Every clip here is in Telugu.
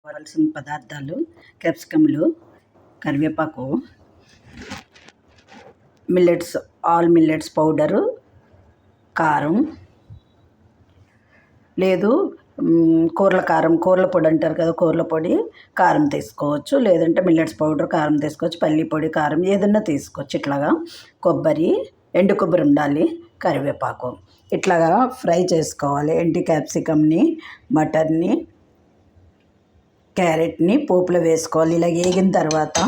కావాల్సిన పదార్థాలు క్యాప్సికమ్లు, కరివేపాకు, ఆల్ మిల్లెట్స్ పౌడరు, కారం, లేదు కూరల పొడి అంటారు కదా, కూరల పొడి కారం తీసుకోవచ్చు, లేదంటే మిల్లెట్స్ పౌడర్ కారం తీసుకోవచ్చు, పల్లి పొడి కారం ఏదన్నా తీసుకోవచ్చు. ఇట్లాగా కొబ్బరి, ఎండు కొబ్బరి ఉండాలి, కరివేపాకు ఇట్లాగా ఫ్రై చేసుకోవాలి. ఎండి క్యాప్సికమ్ని, మటన్ని, క్యారెట్ని పోపులో వేసుకోవాలి. ఇలా వేగిన తర్వాత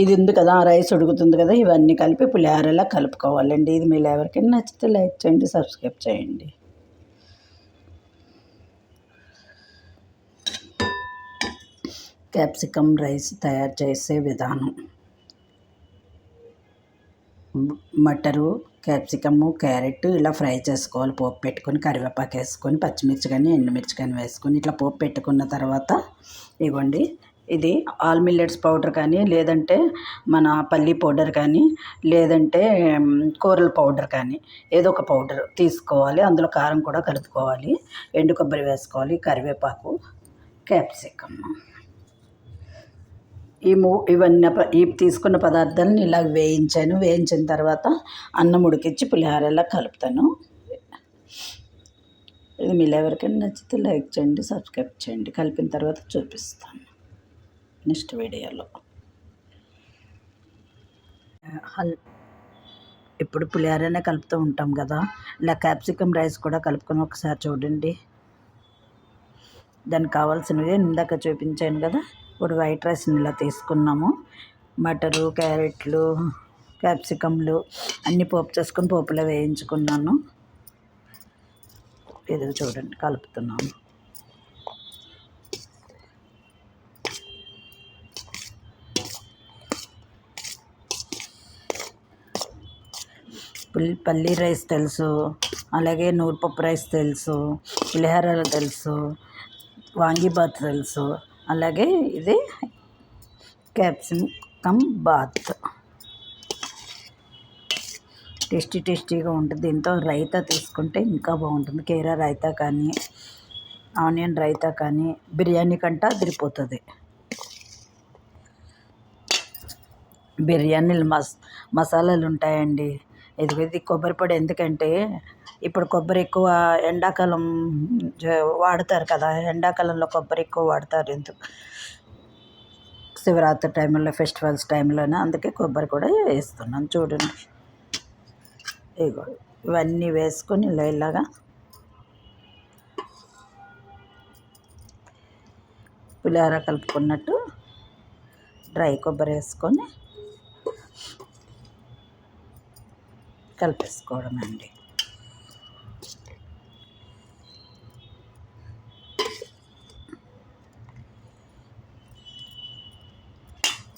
ఇది ఉంది కదా, రైస్ ఉడుకుతుంది కదా, ఇవన్నీ కలిపి పులిహోరలా కలుపుకోవాలండి. ఇది మీరు ఎవరికైనా నచ్చితే లైక్ చేయండి, సబ్స్క్రైబ్ చేయండి. క్యాప్సికమ్ రైస్ తయారు చేసే విధానం: మటరు, క్యాప్సికము, క్యారెట్ ఇలా ఫ్రై చేసుకోవాలి. పోపు పెట్టుకొని కరివేపాకు వేసుకొని పచ్చిమిర్చి కానీ ఎండుమిర్చి కానీ వేసుకొని ఇట్లా పోపు పెట్టుకున్న తర్వాత ఇవ్వండి, ఇది ఆల్ మిల్లెట్స్ పౌడర్ కానీ, లేదంటే మన పల్లి పౌడర్ కానీ, లేదంటే కూరల పౌడర్ కానీ ఏదో ఒక పౌడర్ తీసుకోవాలి. అందులో కారం కూడా కలుపుకోవాలి. ఎండు కొబ్బరి వేసుకోవాలి, కరివేపాకు, క్యాప్సికమ్. ఇవన్నీ తీసుకున్న పదార్థాలను ఇలా వేయించిన తర్వాత అన్నం ఉడికించి పులిహోరలా కలుపుతాను. ఇది మీరు ఎవరికైనా నచ్చితే లైక్ చేయండి, సబ్స్క్రైబ్ చేయండి. కలిపిన తర్వాత చూపిస్తాను నెక్స్ట్ వీడియోలో. ఇప్పుడు పులిహోరనే కలుపుతూ ఉంటాం కదా, ఇలా క్యాప్సికమ్ రైస్ కూడా కలుపుకొని ఒకసారి చూడండి. దానికి కావాల్సినవి ఇందాక చూపించాను కదా. ఇప్పుడు వైట్ రైస్ని ఇలా తీసుకున్నాము. మటరు, క్యారెట్లు, క్యాప్సికమ్లు అన్నీ పోపు చేసుకొని పోపులో వేయించుకున్నాను. ఇది చూడండి కలుపుతున్నాను. పల్లీ రైస్ తెలుసు, అలాగే నూరుపప్పు రైస్ తెలుసు, పులిహోర తెలుసు, వాంగీబాత్ తెలుసు, అలాగే ఇది క్యాప్సికమ్ బాత్. టేస్టీగా ఉంటుంది. దీంతో రైతా తీసుకుంటే ఇంకా బాగుంటుంది. కీరా రైతా కానీ, ఆనియన్ రైతా కానీ బిర్యానీ కంటే అదిరిపోతుంది. బిర్యానీలు మసాలాలు ఉంటాయండి. ఇది కొబ్బరి పొడి ఎందుకంటే ఇప్పుడు కొబ్బరి ఎక్కువ ఎండాకాలం వాడతారు కదా, ఎండాకాలంలో కొబ్బరి ఎక్కువ వాడతారు. ఎందుకు శివరాత్రి టైంలో, ఫెస్టివల్స్ టైంలోనే, అందుకే కొబ్బరి కూడా వేస్తున్నాను. చూడండి, ఇవన్నీ వేసుకొని ఇలాగా పులిహోర కలుపుకున్నట్టు డ్రై కొబ్బరి వేసుకొని కలిపేసుకోవడం అండి.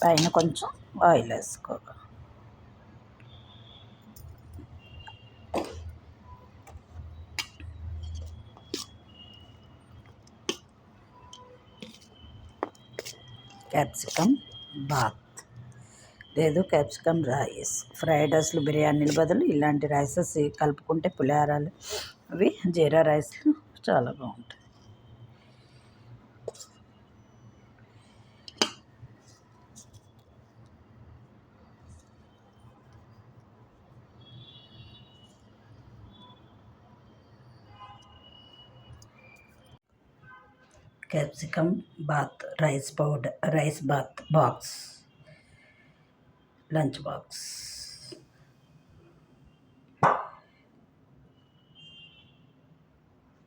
పైన కొంచెం ఆయిల్ వేసుకోవాలి. క్యాప్సికమ్ బాత్ లేదు క్యాప్సికమ్ రైస్. ఫ్రైడ్ రైస్లు, బిర్యానీల బదులు ఇలాంటి రైసెస్ కలుపుకుంటే పులిహోరలు అవి జీరా రైస్లు చాలా బాగుంటాయి. Capsicum bath rice bath box, lunch box.